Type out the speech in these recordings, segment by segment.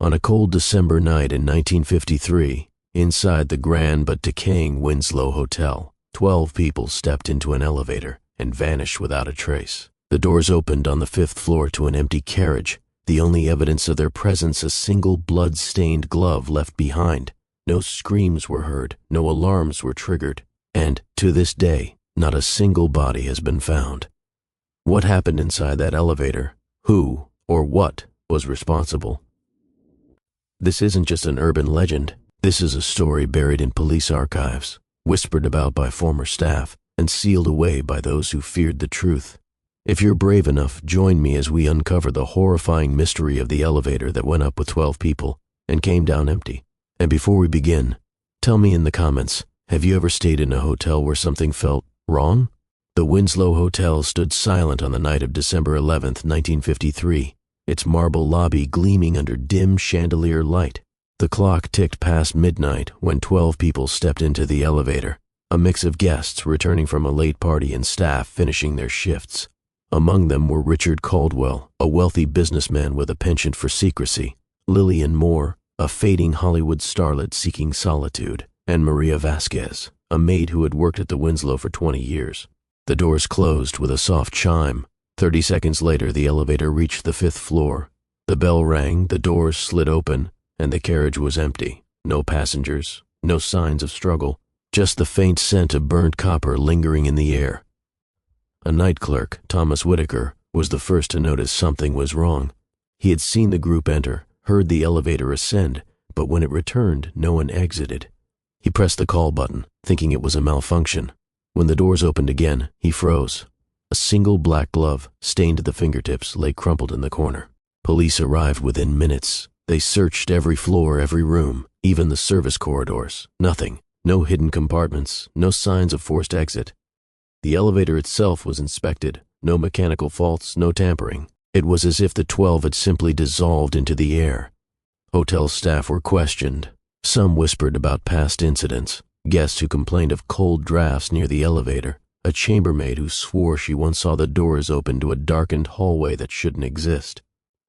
On a cold December night in 1953, inside the grand but decaying Winslow Hotel, 12 people stepped into an elevator and vanished without a trace. The doors opened on the 5th floor to an empty carriage, the only evidence of their presence a single blood-stained glove left behind. No screams were heard, no alarms were triggered, and, to this day, not a single body has been found. What happened inside that elevator? Who, or what, was responsible? This isn't just an urban legend. This is a story buried in police archives, whispered about by former staff, and sealed away by those who feared the truth. If you're brave enough, join me as we uncover the horrifying mystery of the elevator that went up with 12 people and came down empty. And before we begin, tell me in the comments, have you ever stayed in a hotel where something felt wrong? The Winslow Hotel stood silent on the night of December 11th, 1953, its marble lobby gleaming under dim chandelier light. The clock ticked past midnight when 12 people stepped into the elevator, a mix of guests returning from a late party and staff finishing their shifts. Among them were Richard Caldwell, a wealthy businessman with a penchant for secrecy, Lillian Moore, a fading Hollywood starlet seeking solitude, and Maria Vasquez, a maid who had worked at the Winslow for 20 years. The doors closed with a soft chime. 30 seconds later, the elevator reached the 5th floor. The bell rang, the doors slid open, and the carriage was empty. No passengers, no signs of struggle, just the faint scent of burnt copper lingering in the air. A night clerk, Thomas Whitaker, was the first to notice something was wrong. He had seen the group enter, heard the elevator ascend, but when it returned, no one exited. He pressed the call button, thinking it was a malfunction. When the doors opened again, he froze. A single black glove, stained to the fingertips, lay crumpled in the corner. Police arrived within minutes. They searched every floor, every room, even the service corridors. Nothing. No hidden compartments, no signs of forced exit. The elevator itself was inspected. No mechanical faults, no tampering. It was as if the 12 had simply dissolved into the air. Hotel staff were questioned. Some whispered about past incidents. Guests who complained of cold drafts near the elevator. A chambermaid who swore she once saw the doors open to a darkened hallway that shouldn't exist.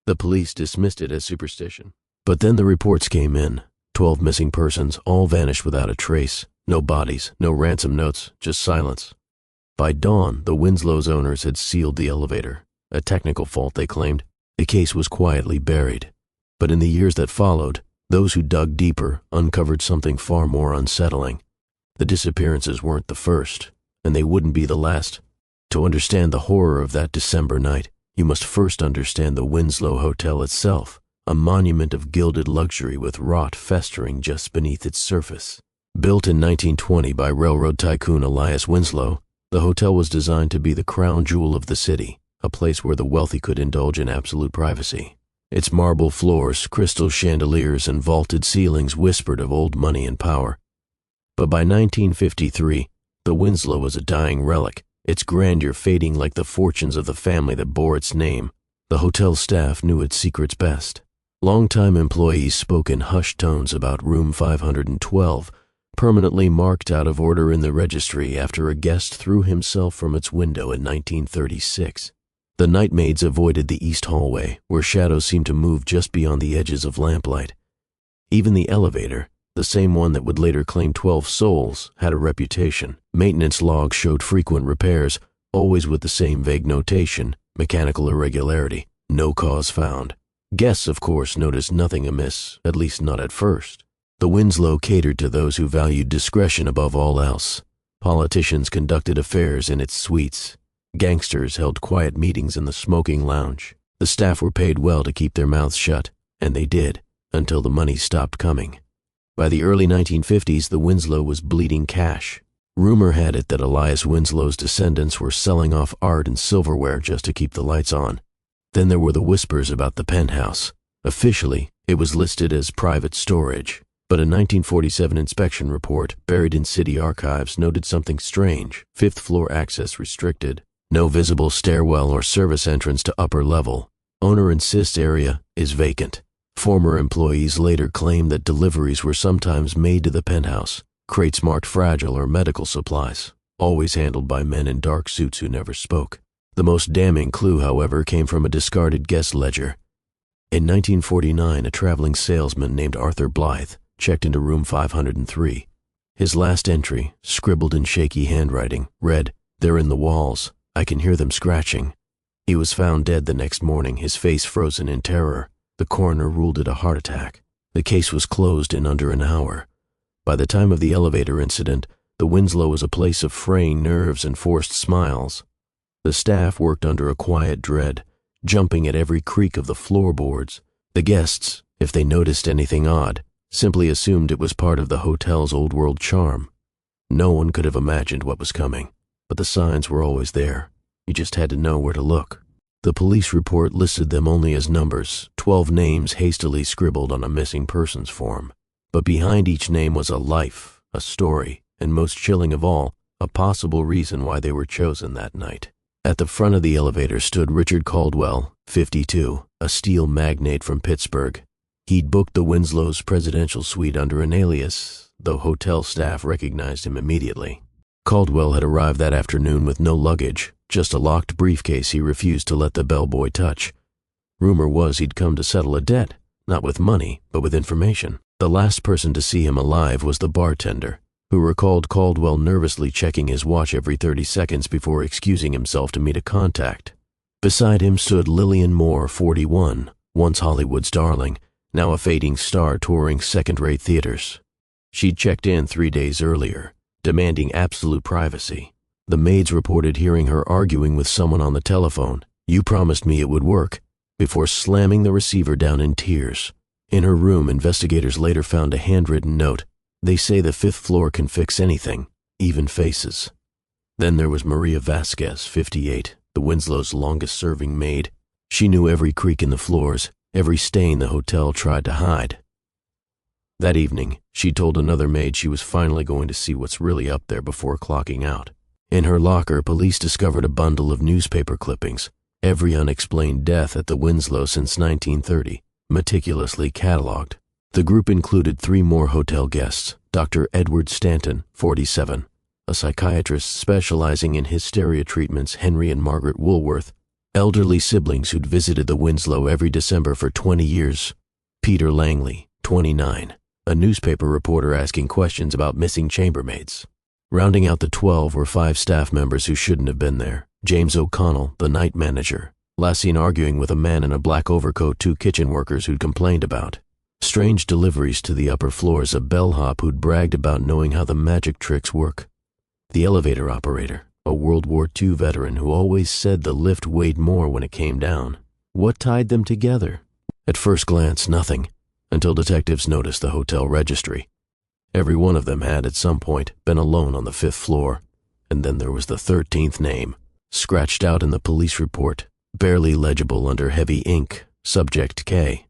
The police dismissed it as superstition. But then the reports came in. 12 missing persons, all vanished without a trace. No bodies, no ransom notes, just silence. By dawn, the Winslow's owners had sealed the elevator. A technical fault, they claimed. The case was quietly buried. But in the years that followed, those who dug deeper uncovered something far more unsettling. The disappearances weren't the first, and they wouldn't be the last. To understand the horror of that December night, you must first understand the Winslow Hotel itself, a monument of gilded luxury with rot festering just beneath its surface. Built in 1920 by railroad tycoon Elias Winslow, the hotel was designed to be the crown jewel of the city, a place where the wealthy could indulge in absolute privacy. Its marble floors, crystal chandeliers, and vaulted ceilings whispered of old money and power. But by 1953, the Winslow was a dying relic, its grandeur fading like the fortunes of the family that bore its name. The hotel staff knew its secrets best. Longtime employees spoke in hushed tones about room 512, permanently marked out of order in the registry after a guest threw himself from its window in 1936. The night maids avoided the east hallway, where shadows seemed to move just beyond the edges of lamplight. Even the elevator, the same one that would later claim 12 souls, had a reputation. Maintenance logs showed frequent repairs, always with the same vague notation, mechanical irregularity, no cause found. Guests, of course, noticed nothing amiss, at least not at first. The Winslow catered to those who valued discretion above all else. Politicians conducted affairs in its suites. Gangsters held quiet meetings in the smoking lounge. The staff were paid well to keep their mouths shut, and they did, until the money stopped coming. By the early 1950s, the Winslow was bleeding cash. Rumor had it that Elias Winslow's descendants were selling off art and silverware just to keep the lights on. Then there were the whispers about the penthouse. Officially, it was listed as private storage. But a 1947 inspection report, buried in city archives, noted something strange. 5th floor access restricted. No visible stairwell or service entrance to upper level. Owner insists area is vacant. Former employees later claimed that deliveries were sometimes made to the penthouse. Crates marked fragile or medical supplies, always handled by men in dark suits who never spoke. The most damning clue, however, came from a discarded guest ledger. In 1949, a traveling salesman named Arthur Blythe checked into room 503. His last entry, scribbled in shaky handwriting, read, "They're in the walls. I can hear them scratching." He was found dead the next morning, his face frozen in terror. The coroner ruled it a heart attack. The case was closed in under an hour. By the time of the elevator incident, the Winslow was a place of fraying nerves and forced smiles. The staff worked under a quiet dread, jumping at every creak of the floorboards. The guests, if they noticed anything odd, simply assumed it was part of the hotel's old-world charm. No one could have imagined what was coming, but the signs were always there. You just had to know where to look. The police report listed them only as numbers, 12 names hastily scribbled on a missing persons form. But behind each name was a life, a story, and most chilling of all, a possible reason why they were chosen that night. At the front of the elevator stood Richard Caldwell, 52, a steel magnate from Pittsburgh. He'd booked the Winslow's presidential suite under an alias, though hotel staff recognized him immediately. Caldwell had arrived that afternoon with no luggage, just a locked briefcase he refused to let the bellboy touch. Rumor was he'd come to settle a debt, not with money, but with information. The last person to see him alive was the bartender, who recalled Caldwell nervously checking his watch every 30 seconds before excusing himself to meet a contact. Beside him stood Lillian Moore, 41, once Hollywood's darling, now a fading star touring second-rate theaters. She'd checked in 3 days earlier, demanding absolute privacy. The maids reported hearing her arguing with someone on the telephone, "You promised me it would work," before slamming the receiver down in tears. In her room, investigators later found a handwritten note. "They say the 5th floor can fix anything, even faces." Then there was Maria Vasquez, 58, the Winslow's longest-serving maid. She knew every creak in the floors, every stain the hotel tried to hide. That evening, she told another maid she was finally going to see what's really up there before clocking out. In her locker, police discovered a bundle of newspaper clippings, every unexplained death at the Winslow since 1930, meticulously cataloged. The group included 3 more hotel guests: Dr. Edward Stanton, 47, a psychiatrist specializing in hysteria treatments, Henry and Margaret Woolworth, elderly siblings who'd visited the Winslow every December for 20 years, Peter Langley, 29, a newspaper reporter asking questions about missing chambermaids. Rounding out the 12 were 5 staff members who shouldn't have been there: James O'Connell, the night manager, last seen arguing with a man in a black overcoat 2 kitchen workers who'd complained about. Strange deliveries to the upper floors, a bellhop who'd bragged about knowing how the magic tricks work. The elevator operator, a World War II veteran who always said the lift weighed more when it came down. What tied them together? At first glance, nothing, until detectives noticed the hotel registry. Every one of them had, at some point, been alone on the 5th floor. And then there was the 13th name, scratched out in the police report, barely legible under heavy ink, Subject K.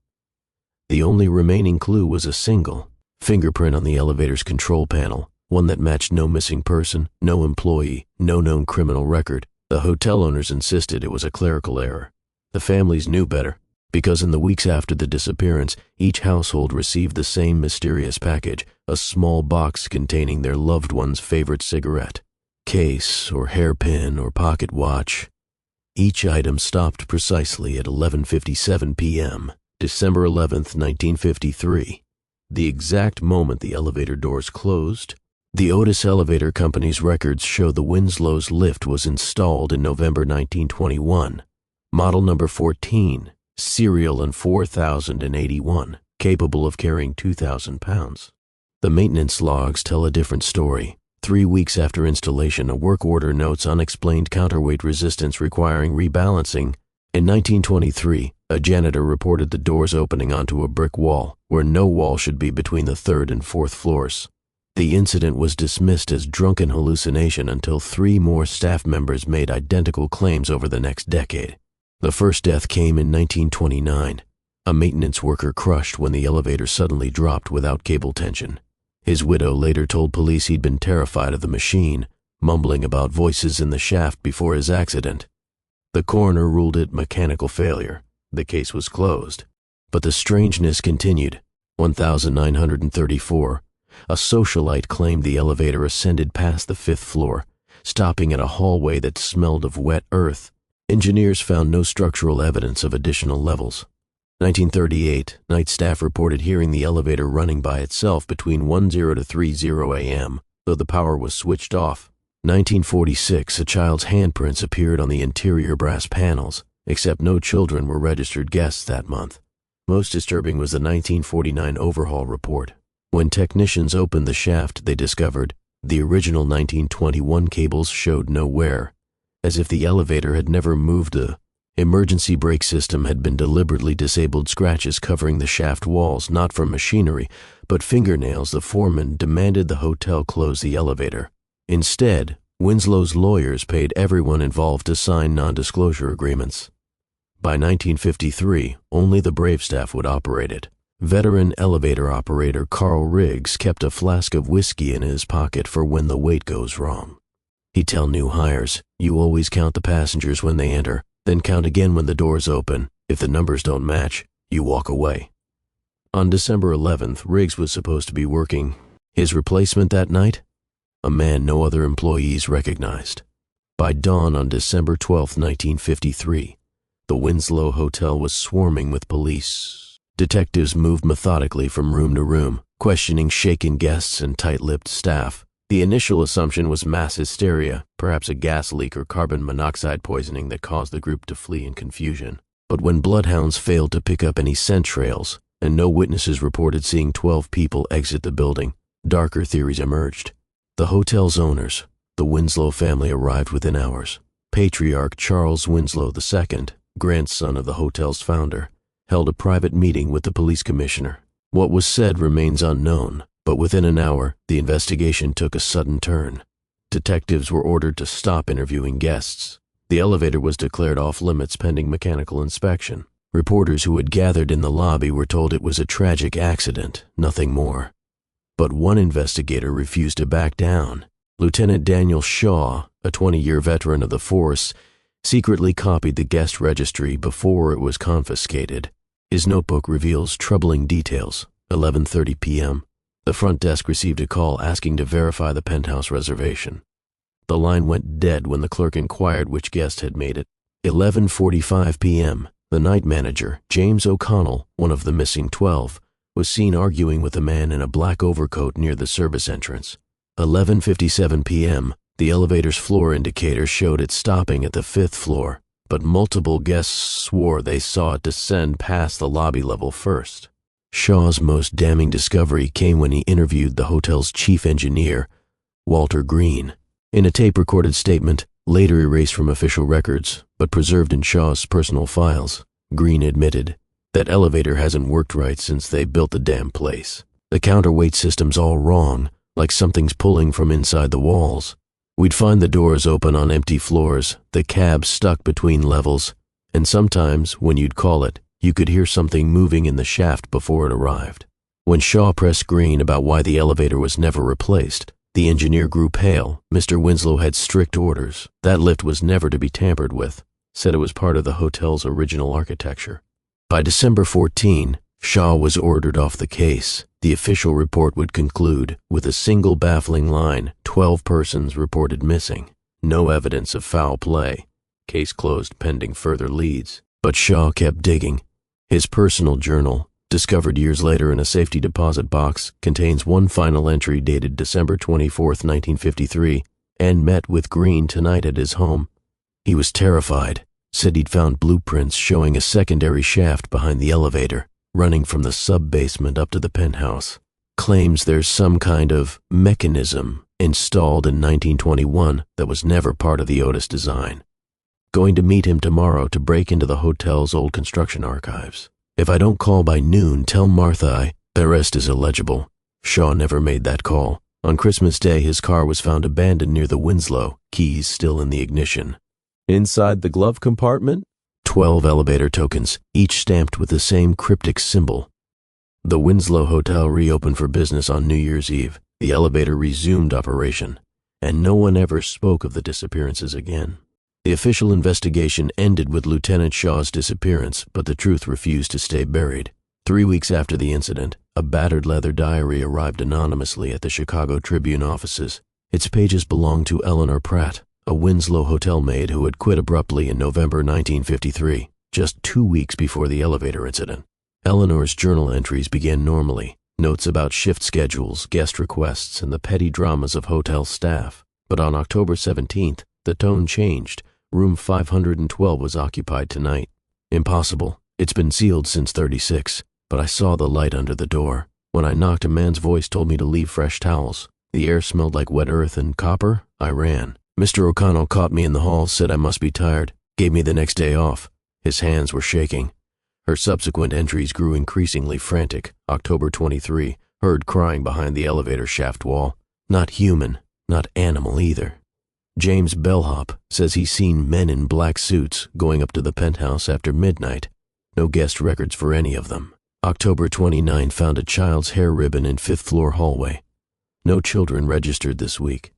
The only remaining clue was a single fingerprint on the elevator's control panel, one that matched no missing person, no employee, no known criminal record. The hotel owners insisted it was a clerical error. The families knew better, because in the weeks after the disappearance, each household received the same mysterious package, a small box containing their loved one's favorite cigarette, case or hairpin or pocket watch. Each item stopped precisely at 11:57 p.m., December 11th, 1953, the exact moment the elevator doors closed. The Otis Elevator Company's records show the Winslow's lift was installed in November 1921, model number 14, serial in 4081, capable of carrying 2,000 pounds. The maintenance logs tell a different story. 3 weeks after installation, a work order notes unexplained counterweight resistance requiring rebalancing. In 1923, a janitor reported the doors opening onto a brick wall, where no wall should be between the 3rd and 4th floors. The incident was dismissed as drunken hallucination until 3 more staff members made identical claims over the next decade. The first death came in 1929, a maintenance worker crushed when the elevator suddenly dropped without cable tension. His widow later told police he'd been terrified of the machine, mumbling about voices in the shaft before his accident. The coroner ruled it mechanical failure. The case was closed. But the strangeness continued. 1934, a socialite claimed the elevator ascended past the 5th floor, stopping at a hallway that smelled of wet earth. Engineers found no structural evidence of additional levels. 1938, night staff reported hearing the elevator running by itself between 10 to 30 a.m., though the power was switched off. 1946, a child's handprints appeared on the interior brass panels, except no children were registered guests that month. Most disturbing was the 1949 overhaul report. When technicians opened the shaft, they discovered the original 1921 cables showed no wear, as if the elevator had never moved. The emergency brake system had been deliberately disabled. Scratches covering the shaft walls, not from machinery, but fingernails. The foreman demanded the hotel close the elevator. Instead, Winslow's lawyers paid everyone involved to sign non-disclosure agreements. By 1953, only the Brave staff would operate it. Veteran elevator operator Carl Riggs kept a flask of whiskey in his pocket for when the wait goes wrong. He'd tell new hires, "You always count the passengers when they enter, then count again when the doors open. If the numbers don't match, you walk away." On December 11th, Riggs was supposed to be working. His replacement that night? A man no other employees recognized. By dawn on December 12, 1953, the Winslow Hotel was swarming with police. Detectives moved methodically from room to room, questioning shaken guests and tight-lipped staff. The initial assumption was mass hysteria, perhaps a gas leak or carbon monoxide poisoning that caused the group to flee in confusion. But when bloodhounds failed to pick up any scent trails, and no witnesses reported seeing 12 people exit the building, darker theories emerged. The hotel's owners, the Winslow family, arrived within hours. Patriarch Charles Winslow II, grandson of the hotel's founder, held a private meeting with the police commissioner. What was said remains unknown, but within an hour, the investigation took a sudden turn. Detectives were ordered to stop interviewing guests. The elevator was declared off-limits pending mechanical inspection. Reporters who had gathered in the lobby were told it was a tragic accident, nothing more. But one investigator refused to back down. Lieutenant Daniel Shaw, a 20-year veteran of the force, secretly copied the guest registry before it was confiscated. His notebook reveals troubling details. 11:30 p.m. The front desk received a call asking to verify the penthouse reservation. The line went dead when the clerk inquired which guest had made it. 11:45 p.m. The night manager, James O'Connell, one of the missing 12, was seen arguing with a man in a black overcoat near the service entrance. 11:57 p.m. The elevator's floor indicator showed it stopping at the 5th floor, but multiple guests swore they saw it descend past the lobby level first. Shaw's most damning discovery came when he interviewed the hotel's chief engineer, Walter Green. In a tape-recorded statement, later erased from official records, but preserved in Shaw's personal files, Green admitted, "That elevator hasn't worked right since they built the damn place. The counterweight system's all wrong, like something's pulling from inside the walls. We'd find the doors open on empty floors, the cabs stuck between levels, and sometimes, when you'd call it, you could hear something moving in the shaft before it arrived." When Shaw pressed Green about why the elevator was never replaced, the engineer grew pale. Mr. Winslow had strict orders. That lift was never to be tampered with, said it was part of the hotel's original architecture. By December 14, Shaw was ordered off the case. The official report would conclude with a single baffling line: 12 persons reported missing. No evidence of foul play. Case closed pending further leads. But Shaw kept digging. His personal journal, discovered years later in a safety deposit box, contains one final entry dated December 24, 1953, and met with Green tonight at his home. He was terrified, said he'd found blueprints showing a secondary shaft behind the elevator, running from the sub-basement up to the penthouse. Claims there's some kind of mechanism installed in 1921 that was never part of the Otis design. Going to meet him tomorrow to break into the hotel's old construction archives. If I don't call by noon, tell Martha the rest is illegible. Shaw never made that call. On Christmas Day, his car was found abandoned near the Winslow, keys still in the ignition. Inside the glove compartment, 12 elevator tokens, each stamped with the same cryptic symbol. The Winslow Hotel reopened for business on New Year's Eve. The elevator resumed operation, and no one ever spoke of the disappearances again. The official investigation ended with Lieutenant Shaw's disappearance, but the truth refused to stay buried. 3 weeks after the incident, a battered leather diary arrived anonymously at the Chicago Tribune offices. Its pages belonged to Eleanor Pratt, a Winslow hotel maid who had quit abruptly in November 1953, just 2 weeks before the elevator incident. Eleanor's journal entries began normally, notes about shift schedules, guest requests, and the petty dramas of hotel staff. But on October 17th, the tone changed. Room 512 was occupied tonight. Impossible. It's been sealed since 36, but I saw the light under the door. When I knocked, a man's voice told me to leave fresh towels. The air smelled like wet earth and copper. I ran. Mr. O'Connell caught me in the hall, said I must be tired, gave me the next day off. His hands were shaking. Her subsequent entries grew increasingly frantic. October 23, heard crying behind the elevator shaft wall. Not human, not animal either. James Bellhop says he's seen men in black suits going up to the penthouse after midnight. No guest records for any of them. October 29 found a child's hair ribbon in 5th floor hallway. No children registered this week.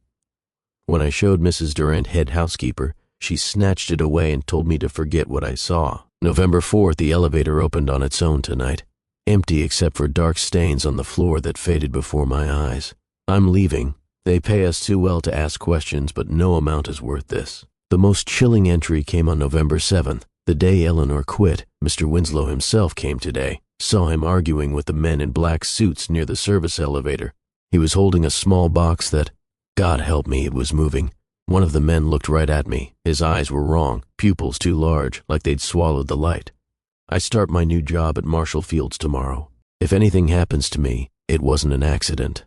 When I showed Mrs. Durant, head housekeeper, she snatched it away and told me to forget what I saw. November 4th, the elevator opened on its own tonight. Empty except for dark stains on the floor that faded before my eyes. I'm leaving. They pay us too well to ask questions, but no amount is worth this. The most chilling entry came on November 7th. The day Eleanor quit, Mr. Winslow himself came today. Saw him arguing with the men in black suits near the service elevator. He was holding a small box that, God help me, it was moving. One of the men looked right at me. His eyes were wrong, pupils too large, like they'd swallowed the light. I start my new job at Marshall Fields tomorrow. If anything happens to me, it wasn't an accident.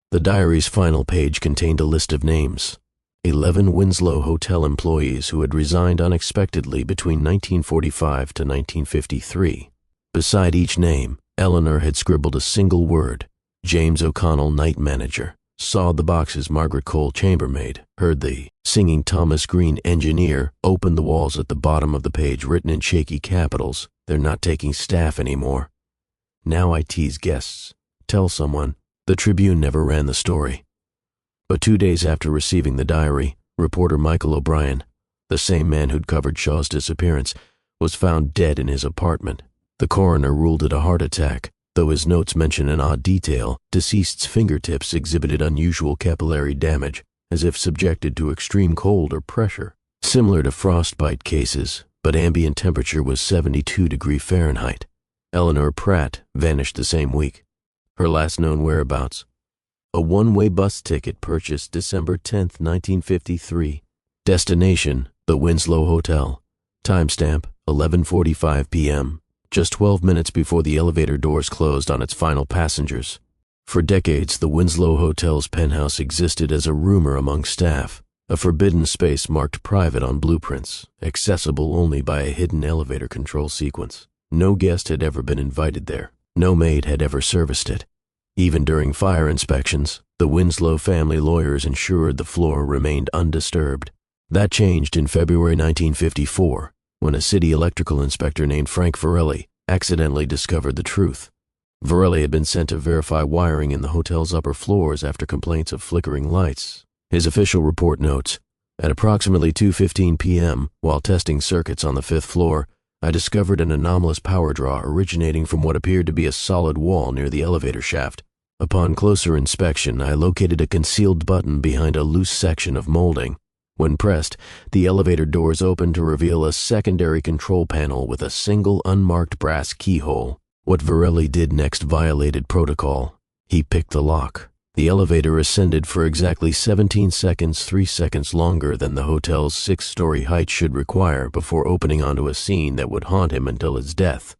The diary's final page contained a list of names. 11 Winslow Hotel employees who had resigned unexpectedly between 1945 to 1953. Beside each name, Eleanor had scribbled a single word: James O'Connell, night manager. Saw the boxes, Margaret Cole, chambermaid. Heard the singing Thomas Green, engineer, open the walls at the bottom of the page, written in shaky capitals. They're not taking staff anymore. Now I tease guests. Tell someone. The Tribune never ran the story. But 2 days after receiving the diary, reporter Michael O'Brien, the same man who'd covered Shaw's disappearance, was found dead in his apartment. The coroner ruled it a heart attack. Though his notes mention an odd detail, deceased's fingertips exhibited unusual capillary damage, as if subjected to extreme cold or pressure. Similar to frostbite cases, but ambient temperature was 72°F. Eleanor Pratt vanished the same week. Her last known whereabouts: a one-way bus ticket purchased December 10, 1953. Destination: the Winslow Hotel. Timestamp: 11:45 p.m. Just 12 minutes before the elevator doors closed on its final passengers. For decades, the Winslow Hotel's penthouse existed as a rumor among staff, a forbidden space marked private on blueprints, accessible only by a hidden elevator control sequence. No guest had ever been invited there. No maid had ever serviced it. Even during fire inspections, the Winslow family lawyers ensured the floor remained undisturbed. That changed in February 1954, when a city electrical inspector named Frank Varelli accidentally discovered the truth. Varelli had been sent to verify wiring in the hotel's upper floors after complaints of flickering lights. His official report notes, at approximately 2:15 p.m., while testing circuits on the 5th floor, I discovered an anomalous power draw originating from what appeared to be a solid wall near the elevator shaft. Upon closer inspection, I located a concealed button behind a loose section of molding. When pressed, the elevator doors opened to reveal a secondary control panel with a single unmarked brass keyhole. What Varelli did next violated protocol. He picked the lock. The elevator ascended for exactly 17 seconds, 3 seconds longer than the hotel's 6-story height should require before opening onto a scene that would haunt him until his death.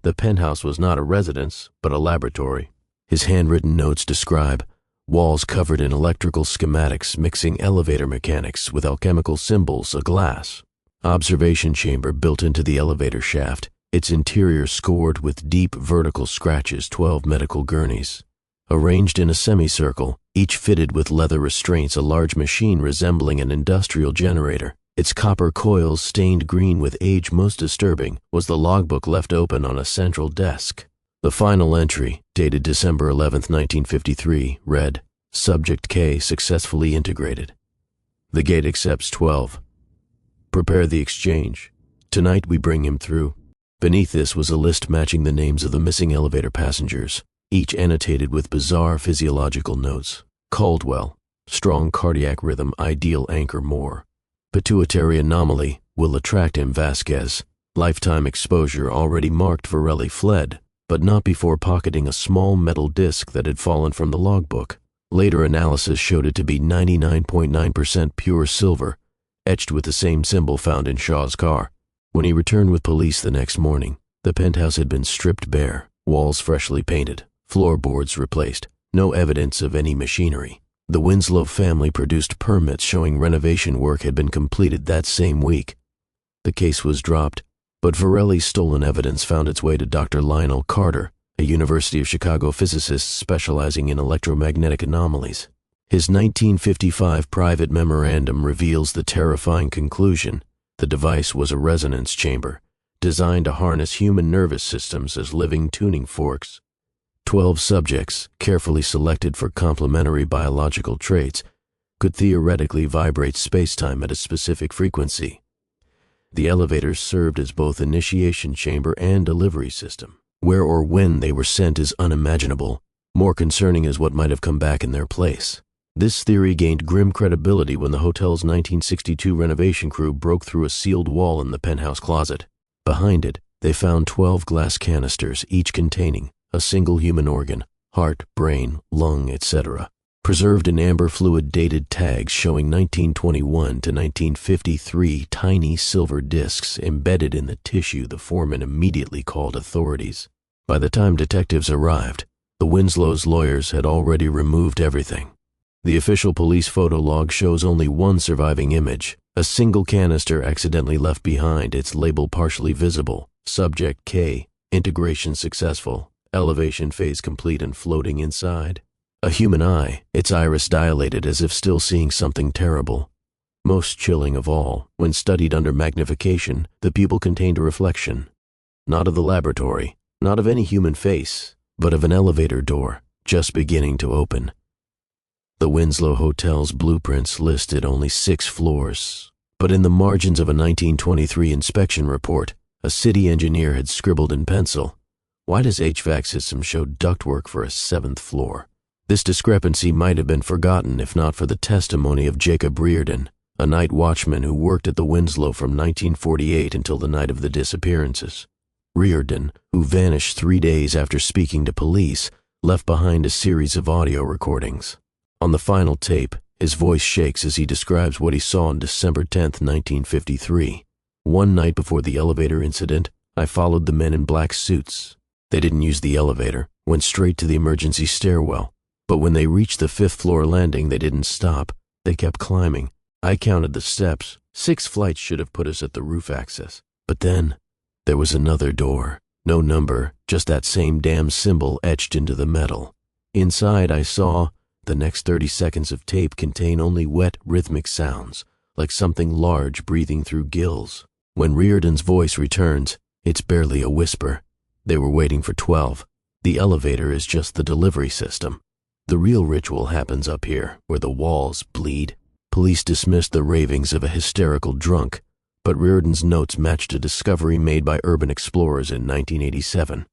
The penthouse was not a residence, but a laboratory. His handwritten notes describe walls covered in electrical schematics mixing elevator mechanics with alchemical symbols, a glass. Observation chamber built into the elevator shaft, its interior scored with deep vertical scratches, 12 medical gurneys. Arranged in a semicircle, each fitted with leather restraints, a large machine resembling an industrial generator. Its copper coils stained green with age most disturbing was the logbook left open on a central desk. The final entry, dated December 11, 1953, read, Subject K successfully integrated. The gate accepts 12. Prepare the exchange. Tonight we bring him through. Beneath this was a list matching the names of the missing elevator passengers, each annotated with bizarre physiological notes. Caldwell, strong cardiac rhythm, ideal anchor Moore. Pituitary anomaly, will attract him Vasquez. Lifetime exposure already marked Varelli fled, but not before pocketing a small metal disc that had fallen from the logbook. Later analysis showed it to be 99.9% pure silver, etched with the same symbol found in Shaw's car. When he returned with police the next morning, the penthouse had been stripped bare, walls freshly painted, floorboards replaced, no evidence of any machinery. The Winslow family produced permits showing renovation work had been completed that same week. The case was dropped, but Varelli's stolen evidence found its way to Dr. Lionel Carter, a University of Chicago physicist specializing in electromagnetic anomalies. His 1955 private memorandum reveals the terrifying conclusion: the device was a resonance chamber, designed to harness human nervous systems as living tuning forks. 12 subjects, carefully selected for complementary biological traits, could theoretically vibrate spacetime at a specific frequency. The elevators served as both initiation chamber and delivery system. Where or when they were sent is unimaginable. More concerning is what might have come back in their place. This theory gained grim credibility when the hotel's 1962 renovation crew broke through a sealed wall in the penthouse closet. Behind it, they found 12 glass canisters, each containing a single human organ, heart, brain, lung, etc., preserved in amber fluid dated tags showing 1921 to 1953 tiny silver discs embedded in the tissue. The foreman immediately called authorities. By the time detectives arrived, the Winslow's lawyers had already removed everything. The official police photo log shows only one surviving image, a single canister accidentally left behind, its label partially visible, subject K, integration successful, elevation phase complete and floating inside. A human eye, its iris dilated as if still seeing something terrible. Most chilling of all, when studied under magnification, the pupil contained a reflection. Not of the laboratory, not of any human face, but of an elevator door, just beginning to open. The Winslow Hotel's blueprints listed only 6 floors, but in the margins of a 1923 inspection report, a city engineer had scribbled in pencil, "Why does HVAC system show ductwork for a 7th floor?" This discrepancy might have been forgotten if not for the testimony of Jacob Reardon, a night watchman who worked at the Winslow from 1948 until the night of the disappearances. Reardon, who vanished 3 days after speaking to police, left behind a series of audio recordings. On the final tape, his voice shakes as he describes what he saw on December 10, 1953. "One night before the elevator incident, I followed the men in black suits. They didn't use the elevator, went straight to the emergency stairwell. But when they reached the 5th floor landing, they didn't stop. They kept climbing. I counted the steps. 6 flights should have put us at the roof access. But then, there was another door. No number, just that same damn symbol etched into the metal. Inside, I saw the next 30 seconds of tape contain only wet, rhythmic sounds, like something large breathing through gills. When Reardon's voice returns, it's barely a whisper. They were waiting for 12. The elevator is just the delivery system. The real ritual happens up here, where the walls bleed." Police dismissed the ravings of a hysterical drunk, but Reardon's notes matched a discovery made by urban explorers in 1987.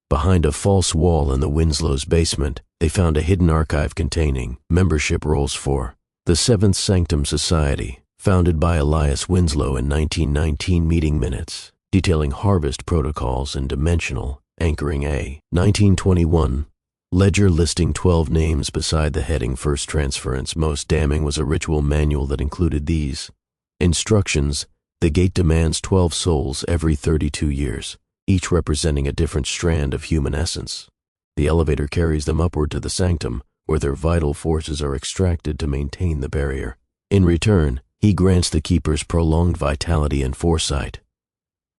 Behind a false wall in the Winslow's basement, they found a hidden archive containing membership rolls for the Seventh Sanctum Society, founded by Elias Winslow in 1919 meeting minutes, detailing harvest protocols and dimensional, anchoring a 1921 ledger listing 12 names beside the heading First Transference. Most damning was a ritual manual that included these instructions: the gate demands 12 souls every 32 years, each representing a different strand of human essence. The elevator carries them upward to the sanctum, where their vital forces are extracted to maintain the barrier. In return, he grants the keepers prolonged vitality and foresight.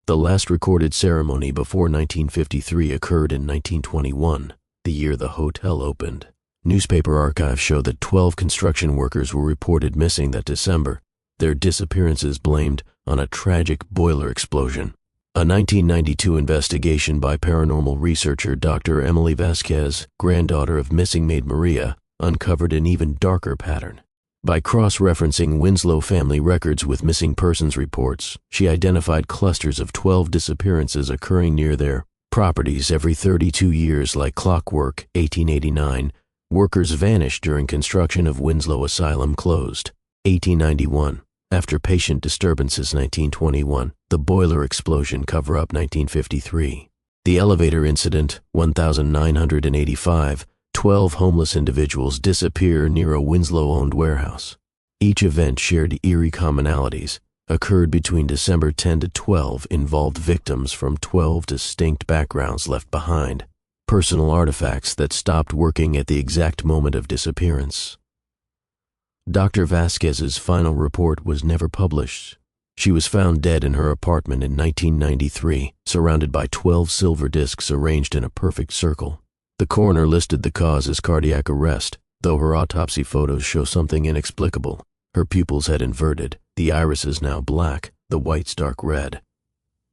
The last recorded ceremony before 1953 occurred in 1921. The year the hotel opened. Newspaper archives show that 12 construction workers were reported missing that December, their disappearances blamed on a tragic boiler explosion. A 1992 investigation by paranormal researcher Dr. Emily Vasquez, granddaughter of missing maid Maria, uncovered an even darker pattern. By cross-referencing Winslow family records with missing persons reports, she identified clusters of 12 disappearances occurring near their properties every 32 years like clockwork. 1889, workers vanished during construction of Winslow Asylum closed. 1891, After patient disturbances 1921, the boiler explosion cover-up 1953. The elevator incident 1985, 12 homeless individuals disappear near a Winslow-owned warehouse. Each event shared eerie commonalities, occurred between December 10 to 12, involved victims from 12 distinct backgrounds left behind, personal artifacts that stopped working at the exact moment of disappearance. Dr. Vasquez's final report was never published. She was found dead in her apartment in 1993, surrounded by 12 silver discs arranged in a perfect circle. The coroner listed the cause as cardiac arrest, though her autopsy photos show something inexplicable. Her pupils had inverted, the irises now black, the whites dark red.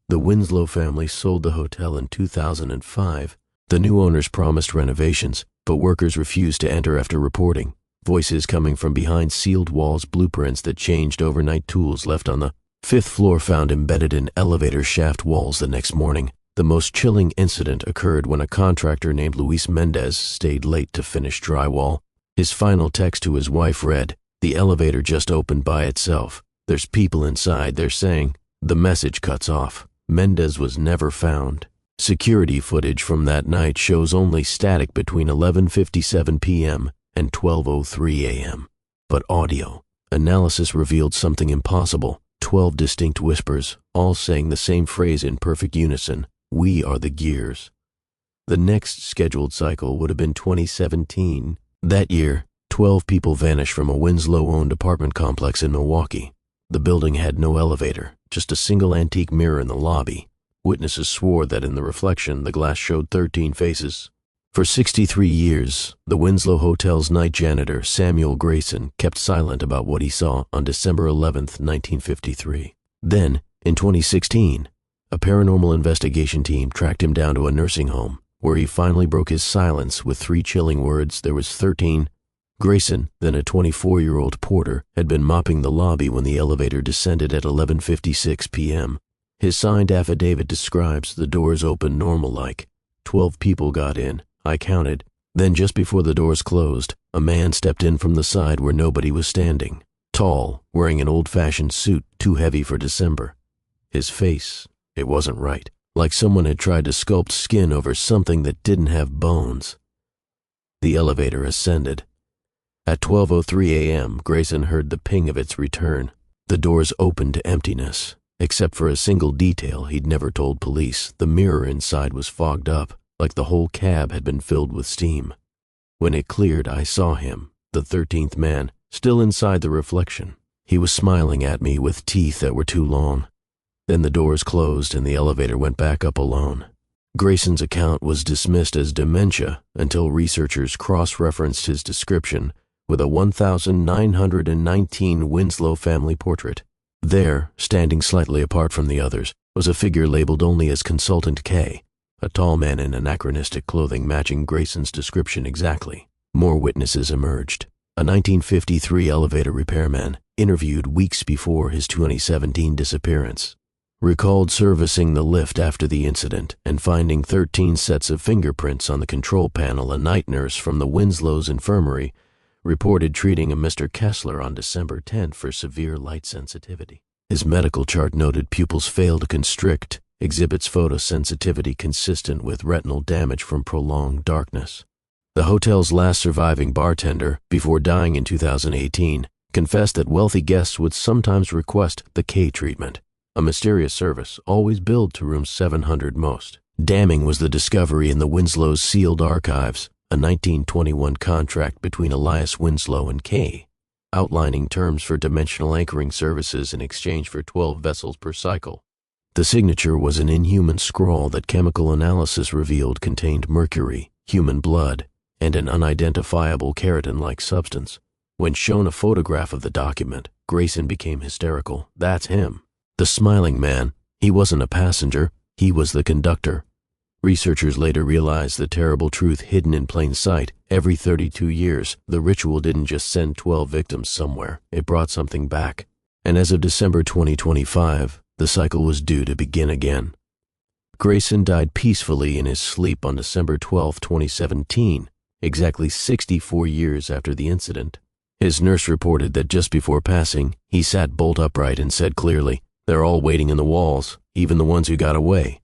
The Winslow family sold the hotel in 2005. The new owners promised renovations, but workers refused to enter after reporting. Voices coming from behind sealed walls, blueprints that changed overnight, tools left on the 5th floor found embedded in elevator shaft walls the next morning. The most chilling incident occurred when a contractor named Luis Mendez stayed late to finish drywall. His final text to his wife read, "The elevator just opened by itself. There's people inside, they're saying." The message cuts off. Mendez was never found. Security footage from that night shows only static between 11:57 p.m. and 12:03 a.m. But audio analysis revealed something impossible. 12 distinct whispers, all saying the same phrase in perfect unison, "We are the gears." The next scheduled cycle would have been 2017. That year, 12 people vanished from a Winslow-owned apartment complex in Milwaukee. The building had no elevator, just a single antique mirror in the lobby. Witnesses swore that in the reflection, the glass showed 13 faces. For 63 years, the Winslow Hotel's night janitor, Samuel Grayson, kept silent about what he saw on December 11, 1953. Then, in 2016, a paranormal investigation team tracked him down to a nursing home, where he finally broke his silence with 3 chilling words: "There was 13. Grayson, then a 24-year-old porter, had been mopping the lobby when the elevator descended at 11:56 p.m. His signed affidavit describes the doors opened normal-like. 12 people got in, I counted. Then just before the doors closed, a man stepped in from the side where nobody was standing. Tall, wearing an old-fashioned suit too heavy for December. His face, it wasn't right, like someone had tried to sculpt skin over something that didn't have bones." The elevator ascended. At 12:03 a.m., Grayson heard the ping of its return. The doors opened to emptiness. Except for a single detail he'd never told police, the mirror inside was fogged up, like the whole cab had been filled with steam. When it cleared, I saw him, the 13th man, still inside the reflection. He was smiling at me with teeth that were too long. Then the doors closed and the elevator went back up alone. Grayson's account was dismissed as dementia until researchers cross-referenced his description with a 1919 Winslow family portrait. There, standing slightly apart from the others, was a figure labeled only as Consultant K, a tall man in anachronistic clothing matching Grayson's description exactly. More witnesses emerged. A 1953 elevator repairman, interviewed weeks before his 2017 disappearance, recalled servicing the lift after the incident and finding 13 sets of fingerprints on the control panel. A night nurse from the Winslow's infirmary reported treating a Mr. Kessler on December 10 for severe light sensitivity. His medical chart noted pupils fail to constrict, exhibits photosensitivity consistent with retinal damage from prolonged darkness. The hotel's last surviving bartender, before dying in 2018, confessed that wealthy guests would sometimes request the K treatment, a mysterious service always billed to room 700 most. Damning was the discovery in the Winslow's sealed archives, a 1921 contract between Elias Winslow and K, outlining terms for dimensional anchoring services in exchange for 12 vessels per cycle. The signature was an inhuman scrawl that chemical analysis revealed contained mercury, human blood, and an unidentifiable keratin-like substance. When shown a photograph of the document, Grayson became hysterical. "That's him. The smiling man. He wasn't a passenger. He was the conductor." Researchers later realized the terrible truth hidden in plain sight. Every 32 years, the ritual didn't just send 12 victims somewhere. It brought something back. And as of December 2025, the cycle was due to begin again. Grayson died peacefully in his sleep on December 12, 2017, exactly 64 years after the incident. His nurse reported that just before passing, he sat bolt upright and said clearly, "They're all waiting in the walls, even the ones who got away."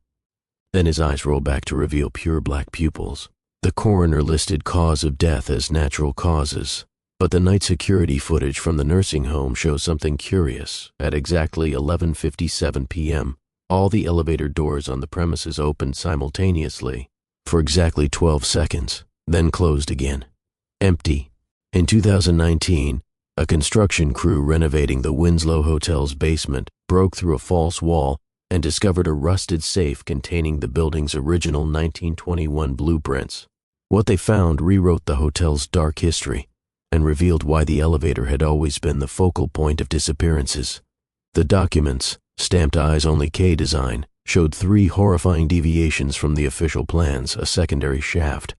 Then his eyes rolled back to reveal pure black pupils. The coroner listed cause of death as natural causes, but the night security footage from the nursing home shows something curious. At exactly 11:57 p.m., all the elevator doors on the premises opened simultaneously for exactly 12 seconds, then closed again. Empty. In 2019, a construction crew renovating the Winslow Hotel's basement broke through a false wall and discovered a rusted safe containing the building's original 1921 blueprints. What they found rewrote the hotel's dark history and revealed why the elevator had always been the focal point of disappearances. The documents, stamped Eyes Only K design, showed 3 horrifying deviations from the official plans: a secondary shaft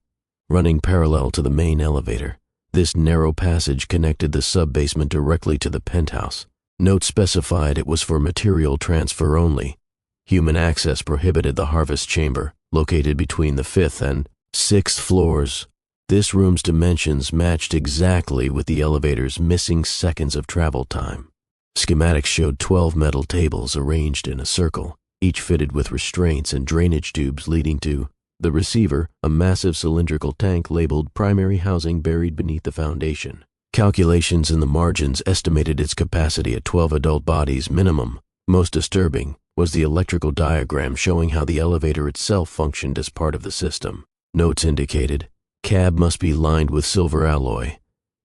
running parallel to the main elevator. This narrow passage connected the sub-basement directly to the penthouse. Notes specified it was for material transfer only. Human access prohibited the harvest chamber, located between the 5th and 6th floors. This room's dimensions matched exactly with the elevator's missing seconds of travel time. Schematics showed 12 metal tables arranged in a circle, each fitted with restraints and drainage tubes leading to the receiver, a massive cylindrical tank labeled primary housing buried beneath the foundation. Calculations in the margins estimated its capacity at 12 adult bodies minimum. Most disturbing was the electrical diagram showing how the elevator itself functioned as part of the system. Notes indicated, cab must be lined with silver alloy.